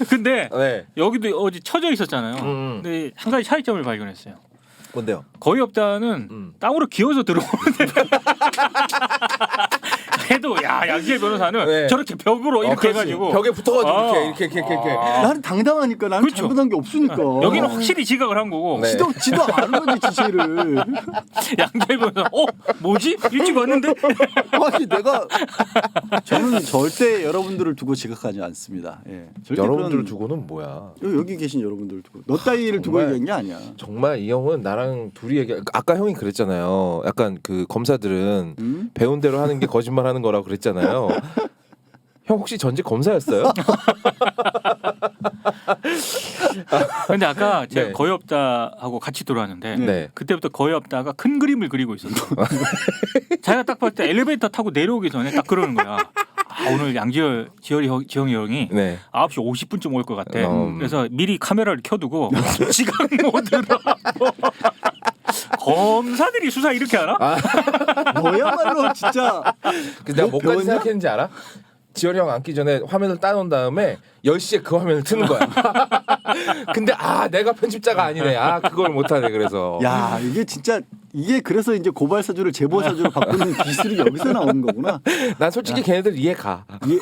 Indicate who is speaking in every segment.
Speaker 1: 근데
Speaker 2: 네.
Speaker 1: 여기도 어디 쳐져 있었잖아요. 근데 한 가지 차이점을 발견했어요.
Speaker 2: 뭔데요?
Speaker 1: 거의 없다는 땅으로 기어서 들어오는데 해도 야 양지열 변호사는
Speaker 2: 네.
Speaker 1: 저렇게 벽으로 이렇게
Speaker 2: 그렇지.
Speaker 1: 해가지고
Speaker 2: 벽에 붙어가지고
Speaker 1: 아.
Speaker 2: 이렇게.
Speaker 3: 나는 당당하니까 나는
Speaker 1: 그렇죠.
Speaker 3: 잘못한 게 없으니까.
Speaker 1: 여기는 확실히 지각을 한 거고
Speaker 2: 네.
Speaker 3: 지도 안 하는 거지 지시를.
Speaker 1: 양지열 변호사 뭐지 일찍 왔는데
Speaker 3: 아니 내가 저는 절대 여러분들을 두고 지각하지 않습니다. 예. 절대
Speaker 2: 여러분들을
Speaker 3: 그런-
Speaker 2: 두고는 뭐야?
Speaker 3: 여기 계신 여러분들을 두고 너 따위를 두고
Speaker 2: 정말-
Speaker 3: 얘기한 게 아니야.
Speaker 2: 정말 이 형은 나랑 둘이 얘기. 아까 형이 그랬잖아요. 약간 그 검사들은 배운 대로 하는 게 거짓말하는 거라고 그랬잖아요. 형 혹시 전직 검사였어요?
Speaker 1: 근데 아까 제가
Speaker 2: 네.
Speaker 1: 거의 없다 하고 같이 들어왔는데
Speaker 2: 네.
Speaker 1: 그때부터 거의 없다가 큰 그림을 그리고 있었어. 자기가 딱 봤을 때 엘리베이터 타고 내려오기 전에 딱 그러는 거야. 아, 오늘 지영이 형이
Speaker 2: 네.
Speaker 1: 9시 50분쯤 올 것 같아.
Speaker 2: 음.
Speaker 1: 그래서 미리 카메라를 켜두고 지각 모드로 하고. 검사들이 수사 이렇게 하나?
Speaker 3: 너야말로 진짜
Speaker 2: 그 내가
Speaker 3: 뭐
Speaker 2: 뭐까지
Speaker 3: 배웠냐?
Speaker 2: 생각했는지 알아? 지열이 형 앉기 전에 화면을 따놓은 다음에 10시에 그 화면을 트는 거야. 근데 내가 편집자가 아니네. 그걸 못하네. 그래서.
Speaker 3: 야 이게 진짜 이게 그래서 이제 고발 사주를 제보 사주로 바꾸는 기술이 여기서 나오는 거구나.
Speaker 2: 난 솔직히 걔네들 이해 가.
Speaker 3: 예.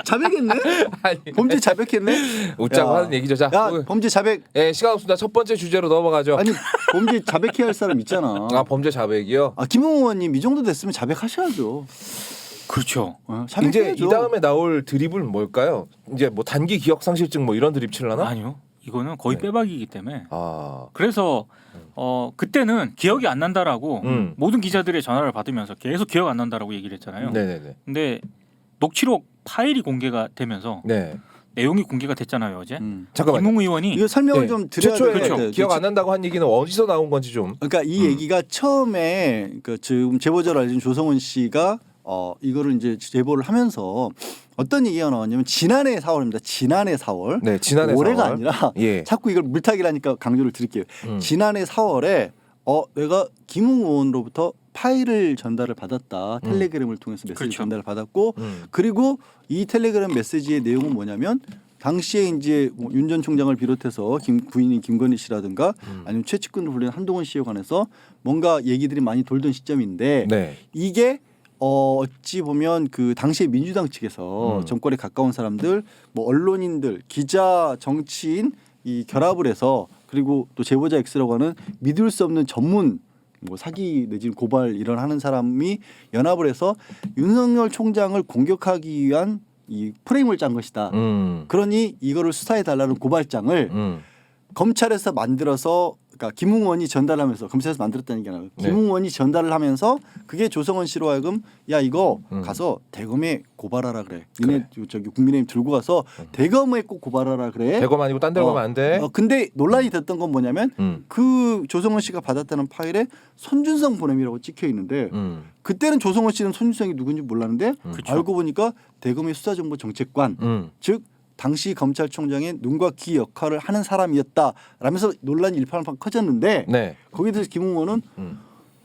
Speaker 3: 자백했네?
Speaker 2: 아니,
Speaker 3: 범죄 자백했네?
Speaker 2: 웃자고
Speaker 3: 야.
Speaker 2: 하는 얘기죠. 자,
Speaker 3: 야 범죄 자백.
Speaker 2: 예, 시간 없습니다. 첫 번째 주제로 넘어가죠.
Speaker 3: 아니 범죄 자백해야 할 사람 있잖아.
Speaker 2: 범죄 자백이요.
Speaker 3: 김웅 의원님 이 정도 됐으면 자백하셔야죠.
Speaker 1: 그렇죠.
Speaker 2: 이제
Speaker 3: 자백해야죠.
Speaker 2: 이 다음에 나올 드립은 뭘까요? 이제 뭐 단기 기억 상실증 뭐 이런 드립 칠라나?
Speaker 1: 아니요. 이거는 거의
Speaker 2: 네.
Speaker 1: 빼박이기 때문에.
Speaker 2: 아,
Speaker 1: 그래서 그때는 기억이 안 난다라고 모든 기자들의 전화를 받으면서 계속 기억 안 난다라고 얘기를 했잖아요.
Speaker 2: 네네네.
Speaker 1: 근데 녹취록 파일이 공개가 되면서
Speaker 2: 네.
Speaker 1: 내용이 공개가 됐잖아요 어제.
Speaker 2: 잠깐만.
Speaker 1: 김웅 의원이
Speaker 3: 이거 설명을
Speaker 2: 네.
Speaker 3: 좀 드려야
Speaker 2: 최초에
Speaker 3: 될 것
Speaker 1: 그렇죠.
Speaker 3: 같아요.
Speaker 2: 기억 안 난다고 한 얘기는 어디서 나온 건지 좀.
Speaker 3: 그러니까 이 얘기가 처음에 그 지금 제보자를 알려준 조성은 씨가 이거를 이제 제보를 하면서 어떤 얘기가 나왔냐면 지난해 4월입니다. 지난해 4월.
Speaker 2: 네, 지난해
Speaker 3: 올해가
Speaker 2: 4월.
Speaker 3: 아니라
Speaker 2: 예.
Speaker 3: 자꾸 이걸 물타기라니까 강조를 드릴게요. 지난해 4월에 내가 김웅 의원으로부터 파일을 전달을 받았다. 텔레그램을 통해서 메시지
Speaker 1: 그렇죠.
Speaker 3: 전달을 받았고 그리고 이 텔레그램 메시지의 내용은 뭐냐면 당시에 이제 윤 전 총장을 비롯해서 부인인 김건희 씨라든가 아니면 최측근으로 불리는 한동훈 씨에 관해서 뭔가 얘기들이 많이 돌던 시점인데
Speaker 2: 네.
Speaker 3: 이게 어찌 보면 그 당시에 민주당 측에서 정권에 가까운 사람들, 뭐 언론인들, 기자, 정치인 이 결합을 해서 그리고 또 제보자 X라고 하는 믿을 수 없는 전문 뭐 사기 내지는 고발 이런 하는 사람이 연합을 해서 윤석열 총장을 공격하기 위한 이 프레임을 짠 것이다. 그러니 이거를 수사해 달라는 고발장을 검찰에서 만들어서 그러니까 김웅 의원이 전달하면서 검찰에서 만들었다는 게 아니라 김웅 의원이 전달을 하면서 그게 조성은 씨로 하여금 야 이거 가서 대검에 고발하라 그래. 니네 저기 국민의힘 들고 가서 대검에 꼭 고발하라 그래.
Speaker 2: 대검 아니고 딴 데로 가면 안 돼.
Speaker 3: 근데 논란이 됐던 건 뭐냐면 그 조성은 씨가 받았다는 파일에 손준성 보냄이라고 찍혀 있는데 그때는 조성은 씨는 손준성이 누군지 몰랐는데 알고 보니까 대검의 수사정보정책관 즉 당시 검찰총장의 눈과 귀 역할을 하는 사람이었다라면서 논란이 일파만파 커졌는데
Speaker 2: 네.
Speaker 3: 거기에 대해서 김웅 의원은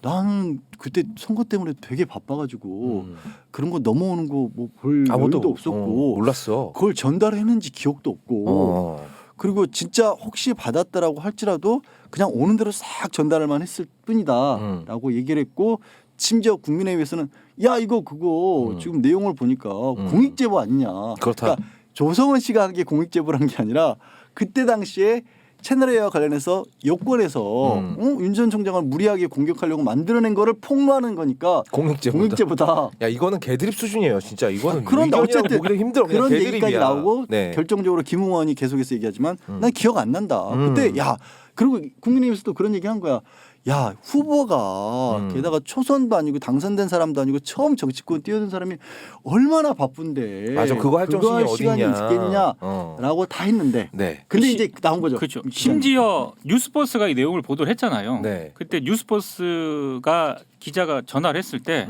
Speaker 3: 나는 그때 선거 때문에 되게 바빠가지고 그런 거 넘어오는 거 뭐 볼 여유도 없었고
Speaker 2: 몰랐어.
Speaker 3: 그걸 전달했는지 기억도 없고 그리고 진짜 혹시 받았다라고 할지라도 그냥 오는 대로 싹 전달만 했을 뿐이다라고 얘기를 했고 심지어 국민의힘에서는 야 이거 그거 지금 내용을 보니까 공익제보 아니냐.
Speaker 2: 그렇다.
Speaker 3: 그러니까 조성은 씨가 한 게 공익제보를 한 게 아니라 그때 당시에 채널A와 관련해서 여권에서 윤 전 총장을 무리하게 공격하려고 만들어낸 거를 폭로하는 거니까 공익제보다.
Speaker 2: 야 이거는 개드립 수준이에요, 진짜. 이거는
Speaker 3: 그런데 어쨌든
Speaker 2: 보기도 힘들어. 그냥
Speaker 3: 그런
Speaker 2: 개드립이야.
Speaker 3: 얘기까지 나오고
Speaker 2: 네.
Speaker 3: 결정적으로 김웅 의원이 계속해서 얘기하지만 난 기억 안 난다. 그때 야 그리고 국민의힘에서도 그런 얘기 한 거야. 야 후보가 게다가 초선도 아니고 당선된 사람도 아니고 처음 정치권 뛰어든 사람이 얼마나 바쁜데
Speaker 2: 맞아, 그거 할 정신이
Speaker 3: 시간이
Speaker 2: 어딨냐.
Speaker 3: 있겠냐라고 다 했는데
Speaker 2: 네.
Speaker 3: 근데 이제 나온 거죠.
Speaker 1: 그렇죠. 심지어 뉴스버스가 이 내용을 보도를 했잖아요.
Speaker 2: 네.
Speaker 1: 그때 뉴스버스가 기자가 전화를 했을 때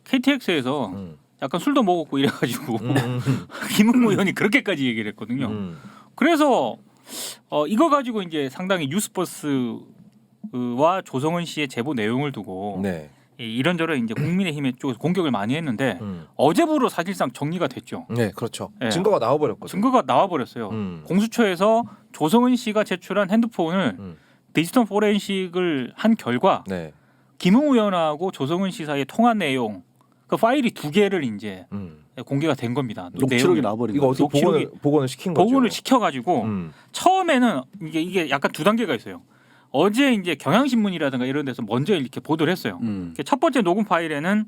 Speaker 1: KTX에서 약간 술도 먹었고 이래가지고 김웅 의원이 그렇게까지 얘기를 했거든요. 그래서 이거 가지고 이제 상당히 뉴스버스와 조성은 씨의 제보 내용을 두고
Speaker 2: 네.
Speaker 1: 이런저런 이제 국민의힘의 쪽에서 공격을 많이 했는데 어제부로 사실상 정리가 됐죠.
Speaker 2: 네, 그렇죠.
Speaker 1: 네.
Speaker 2: 증거가 나와버렸거든요.
Speaker 1: 증거가 나와버렸어요. 공수처에서 조성은 씨가 제출한 핸드폰을 디지털 포렌식을 한 결과
Speaker 2: 네.
Speaker 1: 김웅 의원하고 조성은 씨 사이의 통화 내용 그 파일이 2개를 이제 공개가 된 겁니다.
Speaker 3: 녹취록이 나와버린
Speaker 2: 이거
Speaker 3: 거죠.
Speaker 2: 어떻게 복원을 시킨 거죠?
Speaker 1: 복원을 시켜가지고 처음에는 이게 약간 두 단계가 있어요. 어제 이제 경향신문이라든가 이런 데서 먼저 이렇게 보도를 했어요. 첫 번째 녹음 파일에는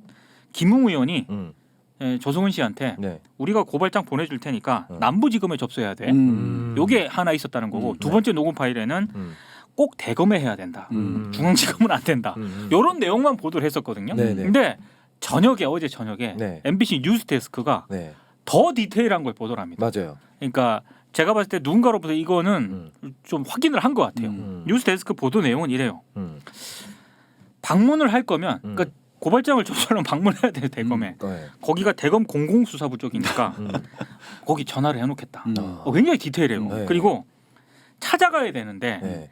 Speaker 1: 김웅 의원이 조성은 씨한테
Speaker 2: 네.
Speaker 1: 우리가 고발장 보내줄 테니까 남부지검에 접수해야 돼. 요게 하나 있었다는 거고 두 번째 녹음 파일에는 꼭 대검에 해야 된다. 중앙지검은 안 된다. 요런 내용만 보도를 했었거든요.
Speaker 2: 네네.
Speaker 1: 근데 어제 저녁에
Speaker 2: 네.
Speaker 1: MBC 뉴스데스크가
Speaker 2: 네.
Speaker 1: 더 디테일한 걸 보도를 합니다.
Speaker 2: 맞아요.
Speaker 1: 그러니까 제가 봤을 때 누군가로부터 이거는 좀 확인을 한 것 같아요. 뉴스데스크 보도 내용은 이래요. 방문을 할 거면 그러니까 고발장을 접수하려면 방문해야 돼요 대검에.
Speaker 2: 네.
Speaker 1: 거기가 대검 공공수사부 쪽이니까 거기 전화를 해놓겠다. 굉장히 디테일해요.
Speaker 2: 네.
Speaker 1: 그리고 찾아가야 되는데
Speaker 2: 네.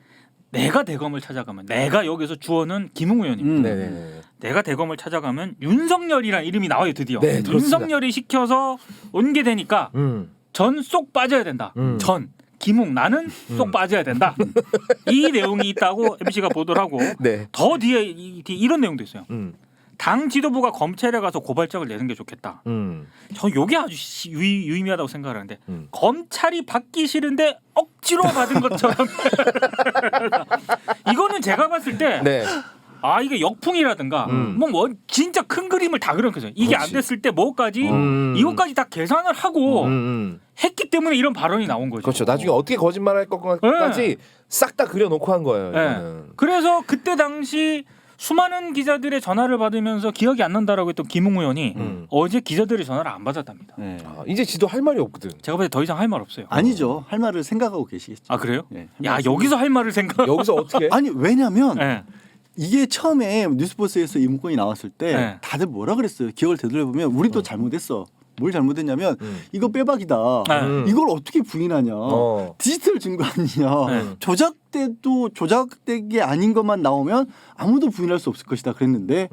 Speaker 1: 내가 대검을 찾아가면 내가 여기서 주어는 김웅 의원입니다.
Speaker 2: 네네네.
Speaker 1: 내가 대검을 찾아가면 윤석열이라는 이름이 나와요 드디어.
Speaker 2: 네, 그렇습니다.
Speaker 1: 윤석열이 시켜서 온 게 되니까 전 쏙 빠져야 된다. 전 김웅 나는 쏙 빠져야 된다. 이 내용이 있다고 MBC가 보도를 하고
Speaker 2: 네.
Speaker 1: 더 뒤에 이런 내용도 있어요. 당 지도부가 검찰에 가서 고발장을 내는 게 좋겠다. 전 이게 아주 유의미하다고 생각하는데 검찰이 받기 싫은데 억지로 받은 것처럼 이거는 제가 봤을 때
Speaker 2: 네.
Speaker 1: 아 이게 역풍이라든가 뭐 진짜 큰 그림을 다 그렸거든요. 이게
Speaker 2: 그렇지.
Speaker 1: 안 됐을 때 뭐까지 이것까지 다 계산을 하고 했기 때문에 이런 발언이 나온 거죠.
Speaker 2: 그렇죠. 나중에 어떻게 거짓말할 것까지 싹 다 그려놓고 한 거예요.
Speaker 1: 네.
Speaker 2: 이거는.
Speaker 1: 그래서 그때 당시 수많은 기자들의 전화를 받으면서 기억이 안 난다라고 했던 김웅 의원이 어제 기자들의 전화를 안 받았답니다.
Speaker 3: 네.
Speaker 2: 아, 이제 지도 할 말이 없거든.
Speaker 1: 제가 봤을 때 더 이상 할 말 없어요.
Speaker 3: 아니죠. 할 말을 생각하고 계시겠죠.
Speaker 1: 아 그래요?
Speaker 3: 네,
Speaker 1: 야 여기서 할 말을 생각.
Speaker 2: 여기서 어떻게?
Speaker 3: 아니 왜냐면
Speaker 1: 네.
Speaker 3: 이게 처음에 뉴스버스에서 이 문건이 나왔을 때
Speaker 1: 네.
Speaker 3: 다들 뭐라 그랬어요. 기억을 되돌려보면 우리도 잘못했어. 뭘 잘못했냐면 이거 빼박이다. 이걸 어떻게 부인하냐. 디지털 증거 아니냐.
Speaker 1: 네.
Speaker 3: 조작돼도 조작된 게 아닌 것만 나오면 아무도 부인할 수 없을 것이다 그랬는데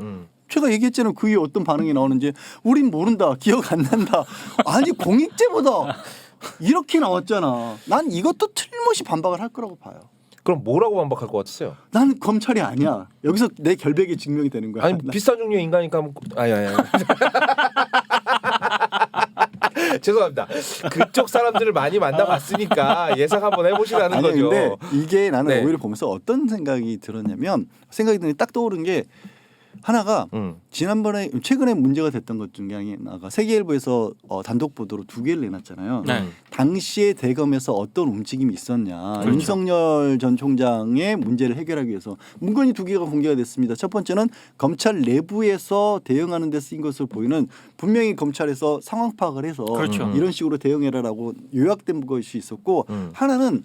Speaker 3: 제가 얘기했잖아요. 그 이후에 어떤 반응이 나오는지 우린 모른다. 기억 안 난다. 아니 공익제보다 이렇게 나왔잖아. 난 이것도 틀림없이 반박을 할 거라고 봐요.
Speaker 2: 그럼 뭐라고 반박할 것 같으세요?
Speaker 3: 난 검찰이 아니야. 여기서 내 결백이 증명이 되는 거야.
Speaker 2: 아니 비슷한 종류의 인간이니까 아니. 죄송합니다. 그쪽 사람들을 많이 만나봤으니까 예상 한번 해보시라는
Speaker 3: 아니,
Speaker 2: 거죠.
Speaker 3: 근데 이게 나는
Speaker 2: 네.
Speaker 3: 오히려 보면서 어떤 생각이 들었냐면 생각이 드는 게 딱 떠오른 게 하나가 지난번에 최근에 문제가 됐던 것 중에 하나가 세계일보에서 단독 보도로 2개를 내놨잖아요.
Speaker 1: 네.
Speaker 3: 당시에 대검에서 어떤 움직임이 있었냐.
Speaker 1: 그렇죠.
Speaker 3: 윤석열 전 총장의 문제를 해결하기 위해서 문건이 2개가 공개가 됐습니다. 첫 번째는 검찰 내부에서 대응하는 데 쓰인 것으로 보이는 분명히 검찰에서 상황 파악을 해서
Speaker 1: 그렇죠.
Speaker 3: 이런 식으로 대응해라라고 요약된 것이 있었고 하나는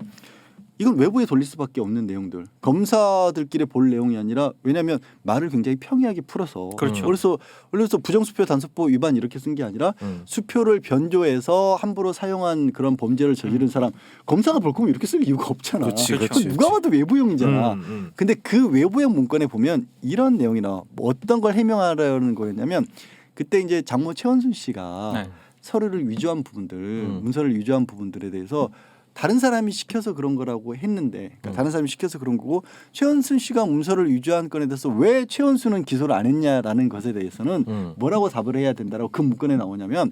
Speaker 3: 이건 외부에 돌릴 수밖에 없는 내용들. 검사들끼리 볼 내용이 아니라 왜냐하면 말을 굉장히 평이하게 풀어서
Speaker 1: 그렇죠.
Speaker 3: 그래서 부정수표 단속법 위반 이렇게 쓴 게 아니라 수표를 변조해서 함부로 사용한 그런 범죄를 저지른 사람 검사가 볼 거면 이렇게 쓸 이유가 없잖아.
Speaker 2: 그렇지,
Speaker 1: 그렇죠.
Speaker 2: 그렇지.
Speaker 3: 누가 봐도 외부형이잖아.
Speaker 2: 음.
Speaker 3: 근데 그 외부형 문건에 보면 이런 내용이 나와. 뭐 어떤 걸 해명하려는 거였냐면 그때 이제 장모 최원순 씨가
Speaker 1: 네.
Speaker 3: 서류를 위조한 부분들, 문서를 위조한 부분들에 대해서 다른 사람이 시켜서 그런 거라고 했는데 그러니까 다른 사람이 시켜서 그런 거고 최원순 씨가 문서를 위조한 건에 대해서 왜 최원순은 기소를 안 했냐라는 것에 대해서는 뭐라고 답을 해야 된다라고 그 문건에 나오냐면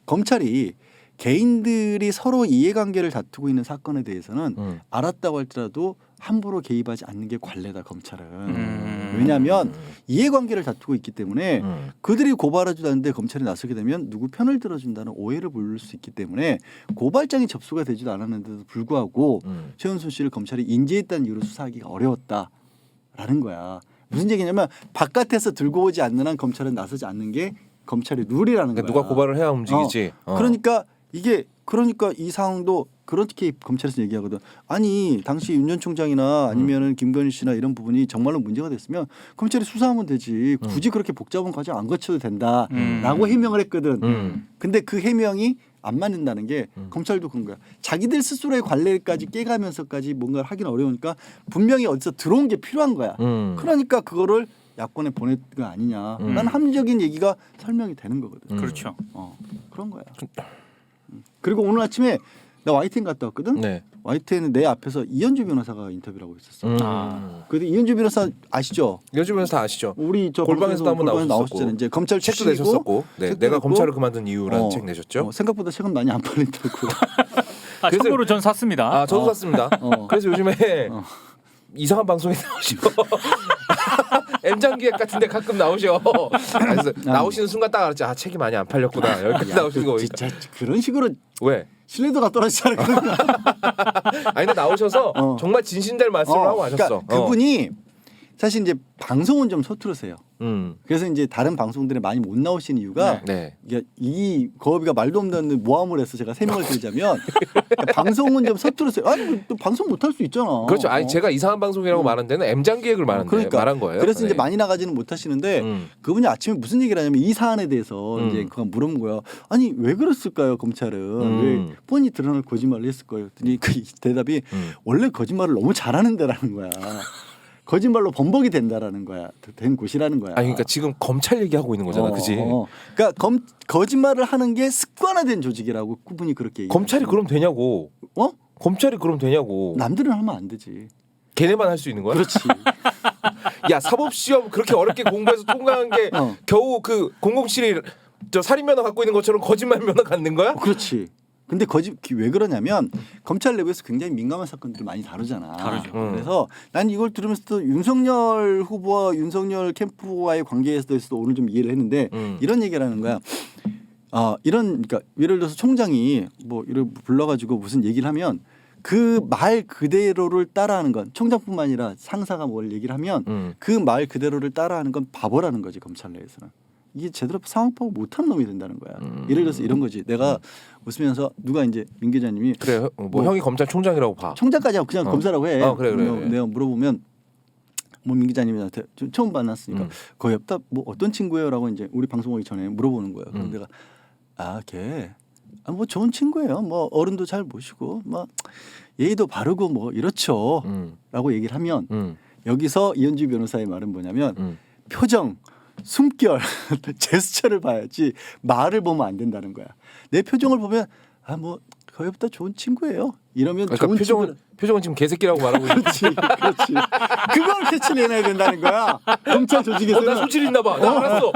Speaker 3: 검찰이 개인들이 서로 이해관계를 다투고 있는 사건에 대해서는 알았다고 할지라도 함부로 개입하지 않는 게 관례다 검찰은. 왜냐하면 이해관계를 다투고 있기 때문에 그들이 고발하지도 않는데 검찰이 나서게 되면 누구 편을 들어준다는 오해를 부를 수 있기 때문에 고발장이 접수가 되지도 않았는데도 불구하고 최은순 씨를 검찰이 인지했다는 이유로 수사하기가 어려웠다라는 거야. 무슨 얘기냐면 바깥에서 들고 오지 않는 한 검찰은 나서지 않는 게 검찰의 룰이라는 거야.
Speaker 2: 그러니까 누가 고발을 해야 움직이지.
Speaker 3: 그러니까 이 상황도 그렇게 검찰에서 얘기하거든. 아니 당시 윤 전 총장이나 아니면은 김건희 씨나 이런 부분이 정말로 문제가 됐으면 검찰이 수사하면 되지. 굳이 그렇게 복잡한 과정 안 거쳐도 된다라고 해명을 했거든. 근데 그 해명이 안 맞는다는 게 검찰도 그런 거야. 자기들 스스로의 관례까지 깨가면서까지 뭔가를 하긴 어려우니까 분명히 어디서 들어온 게 필요한 거야. 그러니까 그거를 야권에 보낸 거 아니냐라는 합리적인 얘기가 설명이 되는 거거든.
Speaker 1: 그렇죠.
Speaker 3: 그런 거야. 그리고 오늘 아침에 나 YTN 갔다 왔거든.
Speaker 2: 네.
Speaker 3: YTN은 내 앞에서 이현주 변호사가 인터뷰를 하고 있었어. 근데 이현주 변호사 아시죠?
Speaker 2: 요즘에서 다 아시죠.
Speaker 3: 우리 저
Speaker 2: 골방에서도 한번
Speaker 3: 나오셨잖아요. 이제 검찰
Speaker 2: 책도
Speaker 3: 출신이고
Speaker 2: 내셨었고, 네,
Speaker 3: 책도
Speaker 2: 내가
Speaker 3: 냈고,
Speaker 2: 검찰을 그만둔 이유라는 책 내셨죠.
Speaker 3: 생각보다 책은 많이 안 팔린다고.
Speaker 1: 아, 참고로 전 샀습니다.
Speaker 2: 아, 저도 샀습니다. 그래서 요즘에 이상한 방송에 나오시고 M장기획 같은데 가끔 나오셔. 그래서 나오시는 순간 딱 알았지. 아, 책이 많이 안 팔렸구나. 여기까지 나오시는 거 보니까.
Speaker 3: 진짜 그런 식으로
Speaker 2: 왜?
Speaker 3: 신뢰도가 떨어지잖아.
Speaker 2: 아니 근데 나오셔서 정말 진심될 말씀을 하고 가셨어.
Speaker 3: 그러니까 그분이 사실 이제 방송은 좀 서투르세요. 그래서 이제 다른 방송들에 많이 못 나오시는 이유가
Speaker 2: 네.
Speaker 3: 이게 이 거업이가 말도 없는 모함을 해서 제가 설명을 드리자면 그러니까 방송은 좀 서투르세요. 아니 또 방송 못 할 수 있잖아.
Speaker 2: 그렇죠. 아니 제가 이상한 방송이라고 말한 데는 M장기획을
Speaker 3: 그러니까.
Speaker 2: 말한 거예요.
Speaker 3: 그래서 이제
Speaker 2: 네.
Speaker 3: 많이 나가지는 못하시는데 그분이 아침에 무슨 얘기를 하냐면 이 사안에 대해서 이제 그가 물어본 거야. 아니 왜 그랬을까요 검찰은 왜 뻔히 드러날 거짓말을 했을까요? 그랬더니 그 대답이 원래 거짓말을 너무 잘하는데라는 거야. 거짓말로 범벅이 된다라는 거야. 된 곳이라는 거야.
Speaker 2: 아니 그러니까 지금 검찰 얘기하고 있는 거잖아, 그지?
Speaker 3: 그러니까 거짓말을 하는 게 습관화된 조직이라고 그분이 그렇게
Speaker 2: 검찰이 그럼 되냐고? 검찰이 그럼 되냐고?
Speaker 3: 남들은 하면 안 되지.
Speaker 2: 걔네만 할 수 있는 거야?
Speaker 3: 그렇지.
Speaker 2: 야 사법 시험 그렇게 어렵게 공부해서 통과한 게 겨우 그 007이 저 살인 면허 갖고 있는 것처럼 거짓말 면허 갖는 거야?
Speaker 3: 그렇지. 근데 왜 그러냐면 검찰 내부에서 굉장히 민감한 사건들을 많이 다루잖아.
Speaker 1: 다르죠.
Speaker 3: 그래서 난 이걸 들으면서도 윤석열 후보와 윤석열 캠프와의 관계에 대해서도 오늘 좀 이해를 했는데 이런 얘기를 하는 거야. 그러니까 예를 들어서 총장이 뭐 이를 불러가지고 무슨 얘기를 하면 그 말 그대로를 따라하는 건 총장뿐만 아니라 상사가 뭘 얘기를 하면 그 말 그대로를 따라하는 건 바보라는 거지 검찰 내에서는. 이게 제대로 상황 파악 못하는 놈이 된다는 거야. 예를 들어서 이런 거지. 내가 웃으면서 누가 이제 민 기자님이
Speaker 2: 그래, 뭐 형이 검찰총장이라고 봐.
Speaker 3: 총장까지 하고 그냥 검사라고 해.
Speaker 2: 그래.
Speaker 3: 내가 물어보면 뭐 민 기자님한테 처음 만났으니까 거의 없다. 뭐 어떤 친구예요라고 이제 우리 방송 오기 전에 물어보는 거예요. 그럼 내가 걔 뭐 좋은 친구예요. 뭐 어른도 잘 모시고 뭐 예의도 바르고 뭐 이렇죠.라고 얘기를 하면 여기서 이현주 변호사의 말은 뭐냐면 표정, 숨결, 제스처를 봐야지 말을 보면 안 된다는 거야. 내 표정을 보면 뭐 거의 없다 좋은 친구예요. 이러면
Speaker 2: 그러니까
Speaker 3: 좋은
Speaker 2: 표정은 지금 개새끼라고 말하고 있는.
Speaker 3: 그렇지. 그걸 캐치를 해내야 된다는 거야. 검찰 조직에서는.
Speaker 2: 나 소질 있나 봐. 나 알았어.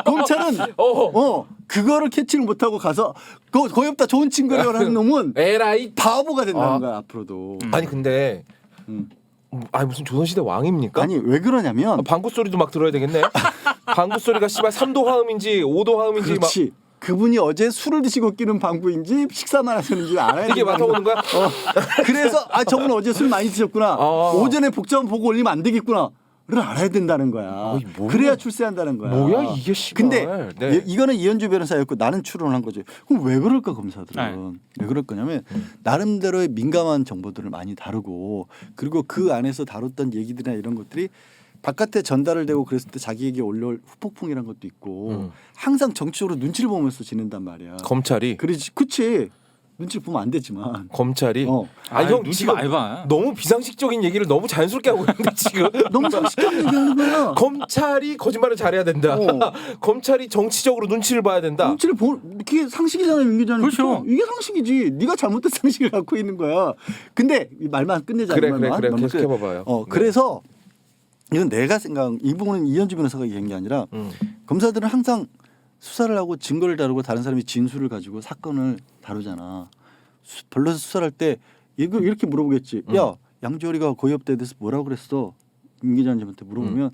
Speaker 3: 검찰은 그거를 캐치를 못하고 가서 거의 없다 좋은 친구라는 놈은
Speaker 2: 에라이
Speaker 3: 바보가 된다는 거야 앞으로도.
Speaker 2: 아니 근데 아니 무슨 조선시대 왕입니까?
Speaker 3: 아니 왜 그러냐면
Speaker 2: 방구 소리도 막 들어야 되겠네. 방구 소리가 씨발 3도 화음인지 5도 화음인지
Speaker 3: 그렇지. 그분이 어제 술을 드시고 끼는 방구인지 식사만 하셨는지 알아야
Speaker 2: 이게 맡아오는 거야?
Speaker 3: 그래서 저분 어제 술 많이 드셨구나. 오전에 복잡 보고 올리면 안 되겠구나. 를 알아야 된다는 거야. 그래야 출세한다는 거야.
Speaker 2: 뭐야 이게 씨발.
Speaker 3: 근데 이거는 이현주 변호사였고 나는 추론한 거지. 그럼 왜 그럴까 검사들은? 왜 그럴 거냐면 나름대로의 민감한 정보들을 많이 다루고 그리고 그 안에서 다뤘던 얘기들이나 이런 것들이 바깥에 전달을 되고 그랬을 때 자기에게 올려올 후폭풍이라는 것도 있고 항상 정치적으로 눈치를 보면서 지낸단 말이야.
Speaker 2: 검찰이.
Speaker 3: 그치. 눈치를 보면 안 되지만.
Speaker 2: 검찰이.
Speaker 1: 아니 형
Speaker 2: 눈치
Speaker 1: 지금 많이 봐.
Speaker 2: 너무 비상식적인 얘기를 너무 자연스럽게 하고 있는데 지금.
Speaker 3: 너무 상식적인 얘기하는 거야.
Speaker 2: 검찰이 거짓말을 잘해야 된다. 검찰이 정치적으로 눈치를 봐야 된다.
Speaker 3: 눈치를 이게 상식이잖아요, 민 기자님.
Speaker 1: 그렇죠.
Speaker 3: 이게 상식이지. 네가 잘못된 상식을 갖고 있는 거야. 근데 이 말만 끝내자.
Speaker 2: 그래. 계속 해봐봐요.
Speaker 3: 그래서 이건 내가 이 부분은 이현주 변호사가 얘기한 게 아니라 검사들은 항상 수사를 하고 증거를 다루고 다른 사람이 진술을 가지고 사건을 다루잖아. 변호사 수사를 할 때 이렇게 물어보겠지. 야 양지열이가 고의업대에 대해서 뭐라고 그랬어? 민 기자님한테 물어보면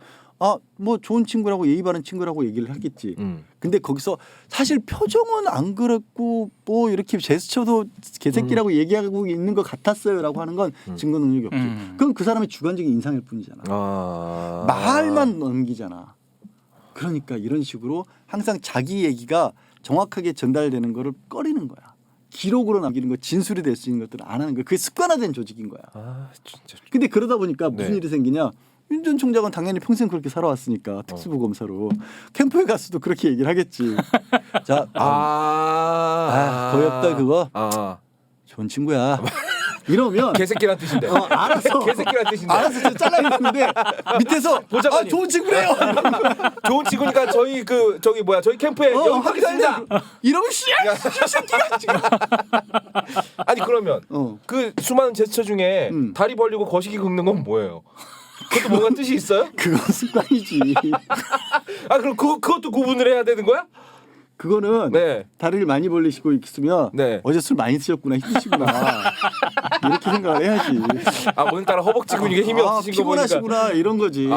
Speaker 3: 뭐 좋은 친구라고 예의 바른 친구라고 얘기를 하겠지. 근데 거기서 사실 표정은 안 그랬고 뭐 이렇게 제스처도 개새끼라고 얘기하고 있는 것 같았어요라고 하는 건 증거 능력이 없지. 그건 그 사람의 주관적인 인상일 뿐이잖아. 말만 넘기잖아. 그러니까 이런 식으로 항상 자기 얘기가 정확하게 전달되는 거를 꺼리는 거야. 기록으로 남기는 거, 진술이 될 수 있는 것들을 안 하는 거야. 그게 습관화된 조직인 거야.
Speaker 2: 진짜.
Speaker 3: 근데 그러다 보니까 무슨 일이 생기냐? 윤 전 총장은 당연히 평생 그렇게 살아왔으니까 특수부 검사로 캠프에 갔어도 그렇게 얘기를 하겠지. 자, 거의 없다 그거. 좋은 친구야. 이러면
Speaker 2: 개새끼란 뜻인데.
Speaker 3: 알았어.
Speaker 2: 개새끼란 뜻인데.
Speaker 3: 알았어, 저 잘라냈는데 밑에서
Speaker 2: 보좌관님.
Speaker 3: 좋은 친구래요.
Speaker 2: 좋은 친구니까 저희 저희 캠프에 영입하겠습니다.
Speaker 3: 이러면 씨야 새끼가 지금.
Speaker 2: 아니 그러면 그 수많은 제스처 중에 다리 벌리고 거시기 긁는 건 뭐예요? 그것도 뭔가 뜻이 있어요?
Speaker 3: 그건 습관이지.
Speaker 2: 아 그럼 그것도 구분을 해야 되는 거야?
Speaker 3: 그거는
Speaker 2: 네.
Speaker 3: 다리를 많이 벌리시고 있으면
Speaker 2: 네.
Speaker 3: 어제 술 많이 드셨구나, 힘드시구나 이렇게 생각을 해야지.
Speaker 2: 아 오늘따라 허벅지 근육에 힘이 없으신 거 보니까.
Speaker 3: 피곤하시구나 이런 거지.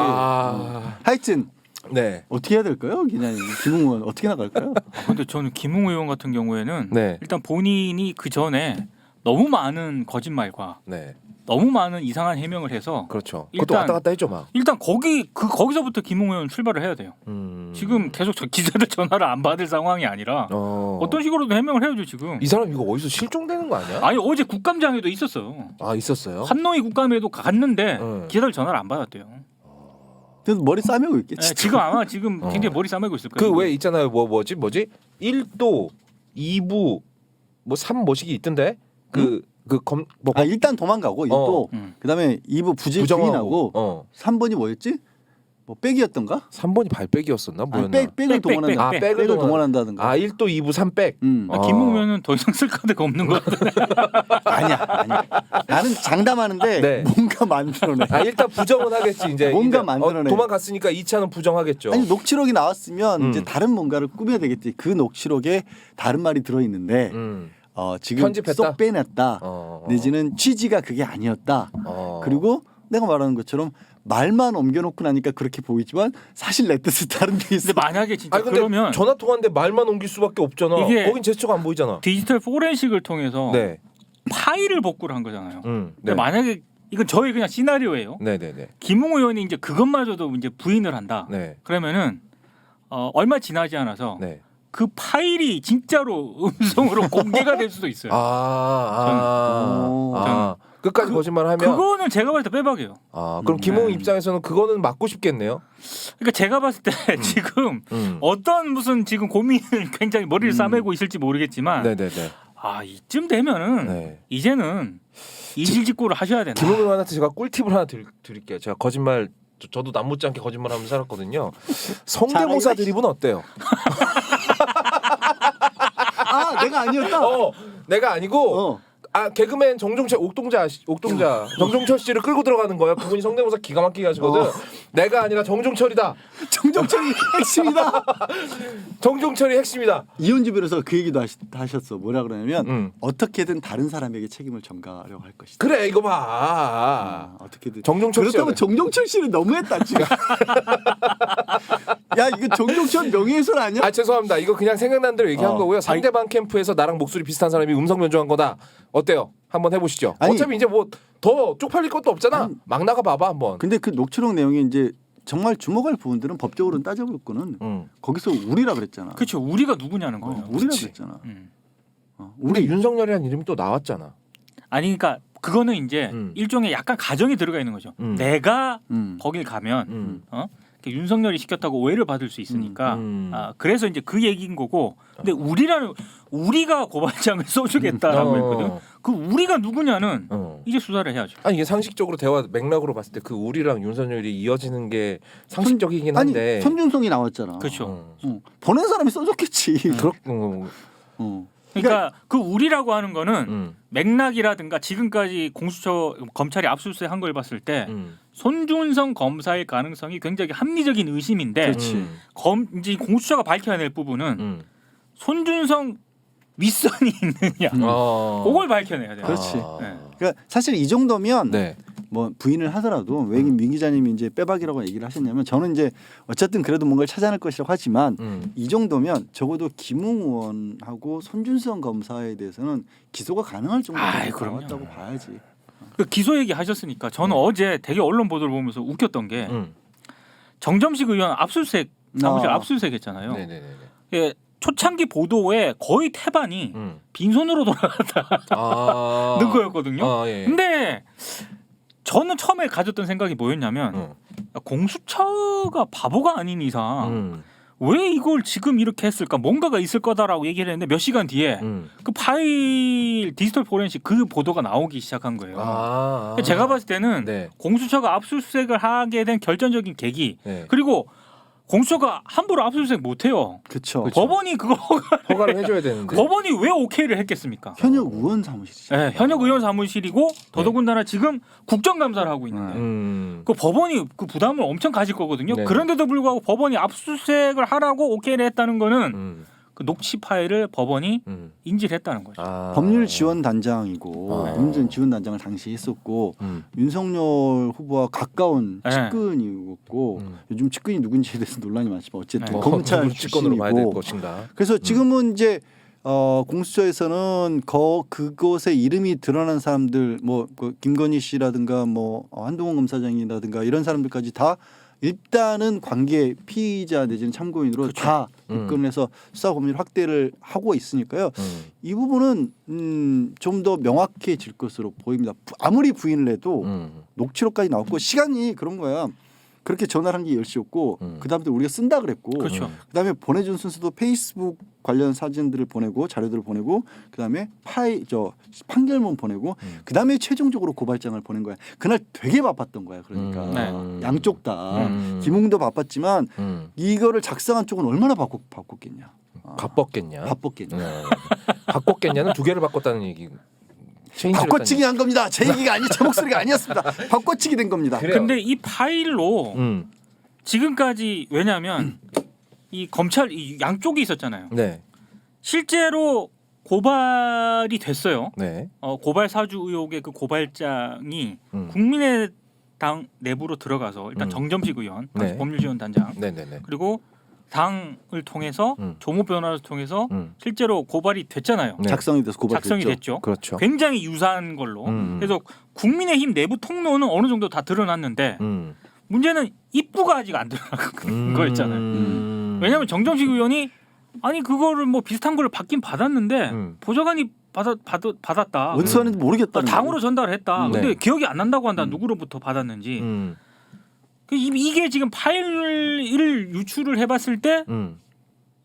Speaker 3: 하여튼
Speaker 2: 네.
Speaker 3: 어떻게 해야 될까요, 기자님? 김웅원 어떻게 나갈까요?
Speaker 1: 근데 저는 김웅 의원 같은 경우에는
Speaker 2: 네.
Speaker 1: 일단 본인이 그 전에 너무 많은 거짓말과
Speaker 2: 네.
Speaker 1: 너무 많은 이상한 해명을 해서
Speaker 2: 그렇죠.
Speaker 1: 일단-
Speaker 2: 그것도 왔다 갔다 했죠 막.
Speaker 1: 일단 거기서부터 김웅 의원 출발을 해야 돼요. 지금 계속 기자들 전화를 안 받을 상황이 아니라 어떤 식으로든 해명을 해야죠 지금.
Speaker 2: 이 사람 이거 어디서 실종되는 거 아니야?
Speaker 1: 아니 어제 국감장에도 있었어요.
Speaker 2: 아 있었어요?
Speaker 1: 한노이 국감에도 갔는데
Speaker 2: 응.
Speaker 1: 기자들 전화를 안 받았대요.
Speaker 3: 그래서 머리 싸매고 있겠지.
Speaker 1: 네, 지금 아마 굉장히 머리 싸매고 있을 거예요.
Speaker 2: 그 왜 있잖아요. 뭐지? 1도 2부 뭐 3 뭐식이 있던데.
Speaker 3: 일단 도망가고 또 그다음에 2부 부정하고 3번이 뭐였지? 뭐 백이었던가?
Speaker 2: 3번이 발백이었었나? 뭐였나?
Speaker 3: 백을 동원한다. 백을 동원한다든가.
Speaker 2: 1도 2부 3백.
Speaker 1: 김웅 의원은 더 이상 쓸 카드가 없는 것 같아.
Speaker 3: 아니야. 나는 장담하는데
Speaker 2: 네.
Speaker 3: 뭔가 만들어내.
Speaker 2: 일단 부정은 하겠지 이제.
Speaker 3: 뭔가
Speaker 2: 이제,
Speaker 3: 만들어내.
Speaker 2: 도망갔으니까 2차는 부정하겠죠.
Speaker 3: 아니 녹취록이 나왔으면 이제 다른 뭔가를 꾸며야 되겠지. 그 녹취록에 다른 말이 들어 있는데 지금
Speaker 2: 편집했다?
Speaker 3: 쏙 빼냈다. 내지는 취지가 그게 아니었다. 그리고 내가 말하는 것처럼 말만 옮겨놓고 나니까 그렇게 보이지만 사실 내 뜻은 다른 데 있어.
Speaker 1: 근데 만약에 진짜
Speaker 2: 아니 근데
Speaker 1: 그러면
Speaker 2: 전화 통화인데 말만 옮길 수밖에 없잖아.
Speaker 1: 이게-
Speaker 2: 거긴 제스처가 안 보이잖아.
Speaker 1: 디지털 포렌식을 통해서
Speaker 2: 네.
Speaker 1: 파일을 복구를 한 거잖아요. 근데
Speaker 2: 네.
Speaker 1: 만약에 이건 저의 그냥 시나리오예요.
Speaker 2: 네네네.
Speaker 1: 김웅 의원이 이제 그것마저도 이제 부인을 한다.
Speaker 2: 네.
Speaker 1: 그러면은 얼마 지나지 않아서
Speaker 2: 네.
Speaker 1: 그 파일이 진짜로 음성으로 공개가 될 수도 있어요.
Speaker 2: 끝까지 거짓말하면.
Speaker 1: 그거는 제가 봤을 때 빼박이에요.
Speaker 2: 그럼 김웅 입장에서는 그거는 막고 싶겠네요.
Speaker 1: 그러니까 제가 봤을 때 지금 어떤 무슨 지금 고민을 굉장히 머리를 싸매고 있을지 모르겠지만
Speaker 2: 네네네.
Speaker 1: 이쯤 되면은
Speaker 2: 네.
Speaker 1: 이제는 이실직고를 하셔야 된다.
Speaker 2: 김웅 의원한테 제가 꿀팁을 하나 드릴게요. 제가 거짓말 저도 남 못지않게 거짓말하면서 살았거든요. 성대모사 드립은 어때요?
Speaker 3: 내가 아니었다.
Speaker 2: 내가 아니고 개그맨 정종철 옥동자 정종철 씨를 끌고 들어가는 거예요. 그분이 성대모사 기가 막히게 하시거든. 내가 아니라 정종철이다.
Speaker 3: 정종철이 핵심이다.
Speaker 2: 정종철이 핵심이다.
Speaker 3: 이혼주 변호사가 그 얘기도 하셨어. 뭐라 그러냐면 어떻게든 다른 사람에게 책임을 전가하려고 할 것이다.
Speaker 2: 그래 이거 봐.
Speaker 3: 어떻게든.
Speaker 2: 정종철
Speaker 3: 그렇다고
Speaker 2: 씨야.
Speaker 3: 정종철 씨는 너무했다 지금. 야 이거 정종철 명예훼손 아니야?
Speaker 2: 죄송합니다. 이거 그냥 생각난 대로 얘기한 거고요. 상대방 캠프에서 나랑 목소리 비슷한 사람이 음성 변조한 거다. 어때요? 한번 해보시죠. 어차피 이제 뭐 더 쪽팔릴 것도 없잖아. 막 나가 봐봐 한번.
Speaker 3: 근데 그 녹취록 내용이 이제 정말 주목할 부분들은 법적으로는 따져볼 거는 거기서 우리라 그랬잖아.
Speaker 1: 그렇죠. 우리가 누구냐는 거예요.
Speaker 3: 우리라
Speaker 2: 그치.
Speaker 3: 그랬잖아.
Speaker 2: 우리 윤석열이라는 이름이 또 나왔잖아.
Speaker 1: 아니 그러니까 그거는 이제 일종의 약간 가정이 들어가 있는 거죠. 내가 거길 가면 윤석열이 시켰다고 오해를 받을 수 있으니까 그래서 이제 그 얘기인 거고. 근데 우리가 고발장을 써주겠다라고 했거든. 그 우리가 누구냐는 이제 수사를 해야죠.
Speaker 2: 아니 이게 상식적으로 대화 맥락으로 봤을 때 그 우리랑 윤석열이 이어지는 게 상식적이긴 한데.
Speaker 3: 아니 손준성이 나왔잖아.
Speaker 1: 그렇죠.
Speaker 3: 보낸 사람이 써줬겠지.
Speaker 1: 그러니까 그 우리라고 하는 거는 맥락이라든가 지금까지 공수처 검찰이 압수수색 한 걸 봤을 때 손준성 검사의 가능성이 굉장히 합리적인 의심인데 이제 공수처가 밝혀낼 부분은 손준성 윗선이 있느냐 그걸 밝혀내야 돼요.
Speaker 3: 그렇지.
Speaker 1: 네.
Speaker 3: 그러니까 사실 이 정도면
Speaker 2: 네.
Speaker 3: 뭐 부인을 하더라도 왜 민 기자님이 이제 빼박이라고 얘기를 하셨냐면 저는 이제 어쨌든 그래도 뭔가를 찾아낼 것이라고 하지만 이 정도면 적어도 김웅 의원하고 손준성 검사에 대해서는 기소가 가능할 정도로 나왔다고 봐야지.
Speaker 1: 그 기소 얘기 하셨으니까 저는 어제 되게 언론 보도를 보면서 웃겼던 게 정점식 의원 압수수색 사무실 압수수색했잖아요.
Speaker 2: 네네네.
Speaker 1: 예, 초창기 보도에 거의 태반이 빈손으로 돌아갔다는 거였거든요.
Speaker 2: 예.
Speaker 1: 근데 저는 처음에 가졌던 생각이 뭐였냐면 공수처가 바보가 아닌 이상 왜 이걸 지금 이렇게 했을까? 뭔가가 있을 거다라고 얘기를 했는데 몇 시간 뒤에 그 파일 디지털 포렌식 그 보도가 나오기 시작한 거예요. 제가 봤을 때는
Speaker 2: 네.
Speaker 1: 공수처가 압수수색을 하게 된 결정적인 계기
Speaker 2: 네.
Speaker 1: 그리고 공수처가 함부로 압수수색 못해요.
Speaker 3: 그렇죠.
Speaker 1: 법원이 그거
Speaker 2: 허가를 해줘야 되는데.
Speaker 1: 법원이 왜 오케이를 했겠습니까?
Speaker 3: 현역 의원 사무실이죠.
Speaker 1: 네, 현역 의원 사무실이고 더더군다나 지금 국정감사를 하고 있는데 그 법원이 그 부담을 엄청 가질 거거든요.
Speaker 2: 네.
Speaker 1: 그런데도 불구하고 법원이 압수수색을 하라고 오케이를 했다는 거는 그 녹취 파일을 법원이 인지를 했다는 거죠.
Speaker 3: 법률 지원 단장이고 문재인 지원 단장을 당시 했었고 윤석열 후보와 가까운
Speaker 1: 네.
Speaker 3: 측근이었고 요즘 측근이 누군지에 대해서 논란이 많지만 어쨌든
Speaker 1: 네.
Speaker 3: 검찰
Speaker 2: 측근으로 봐야 될
Speaker 3: 출신이고
Speaker 2: 것인가.
Speaker 3: 그래서 지금은 이제 공수처에서는 그곳에 이름이 드러난 사람들 뭐그 김건희 씨라든가 뭐 한동훈 검사장이라든가 이런 사람들까지 다 일단은 관계 피의자 내지는 참고인으로 다 입건을 해서 수사 범위를 확대를 하고 있으니까요. 이 부분은 좀 더 명확해질 것으로 보입니다. 아무리 부인을 해도 녹취록까지 나왔고 시간이 그런 거야. 그렇게 전화를 한 게 10시였고 그다음에 우리가 쓴다 그랬고
Speaker 1: 그렇죠.
Speaker 3: 그다음에 보내준 순서도 페이스북 관련 사진들을 보내고 자료들을 보내고 그다음에 판결문 보내고 그다음에 최종적으로 고발장을 보낸 거야. 그날 되게 바빴던 거야. 그러니까
Speaker 1: 네.
Speaker 3: 양쪽 다 김웅도 바빴지만 이거를 작성한 쪽은 얼마나 바꿨겠냐.
Speaker 2: 바빴겠냐?
Speaker 3: 바빴겠냐.
Speaker 2: 바꿨겠냐는 두 개를 바꿨다는 얘기.
Speaker 3: 바꿔치기 한 겁니다. 제 얘기가 아니 제 목소리가 아니었습니다. 바꿔치기 된 겁니다.
Speaker 2: 그래요.
Speaker 1: 근데 이 파일로 지금까지 왜냐하면 이 검찰 이 양쪽이 있었잖아요.
Speaker 2: 네.
Speaker 1: 실제로 고발이 됐어요.
Speaker 2: 네.
Speaker 1: 고발 사주 의혹의 그 고발장이 국민의당 내부로 들어가서 일단 정점식 의원,
Speaker 2: 네.
Speaker 1: 법률지원단장
Speaker 2: 네네네.
Speaker 1: 그리고 당을 통해서 조모 변호사를 통해서 실제로 고발이 됐잖아요.
Speaker 2: 네.
Speaker 3: 작성이 돼서 고발됐죠.
Speaker 1: 작성이 됐죠.
Speaker 2: 그렇죠.
Speaker 1: 굉장히 유사한 걸로. 그래서 국민의힘 내부 통로는 어느 정도 다 드러났는데 문제는 입구가 아직 안 드러난 거였잖아요. 왜냐하면 정점식 의원이 아니 그거를 뭐 비슷한 걸 받긴 받았는데 보좌관이 받았다.
Speaker 3: 어디서 하는지 모르겠다는
Speaker 1: 당으로 전달했다.
Speaker 2: 네.
Speaker 1: 근데 기억이 안 난다고 한다. 누구로부터 받았는지. 이게 지금 파일을 유출을 해봤을 때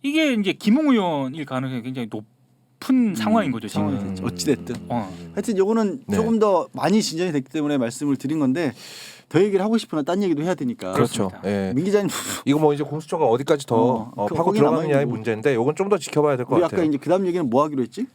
Speaker 1: 이게 이제 김웅 의원일 가능성이 굉장히 높은 상황인 거죠. 지금.
Speaker 3: 어찌 됐든.
Speaker 1: 어.
Speaker 3: 하여튼 요거는
Speaker 2: 네.
Speaker 3: 조금 더 많이 진전이 됐기 때문에 말씀을 드린 건데 더 얘기를 하고 싶으나 딴 얘기도 해야 되니까.
Speaker 2: 그렇죠. 예.
Speaker 3: 민 기자님
Speaker 2: 이거 뭐 이제 공수처가 어디까지 더 파고
Speaker 3: 거기
Speaker 2: 들어가느냐의
Speaker 3: 남아있는
Speaker 2: 문제인데 이건 좀 더 지켜봐야 될 것
Speaker 3: 우리
Speaker 2: 같아요.
Speaker 3: 아까 이제 그다음 얘기는 뭐 하기로 했지?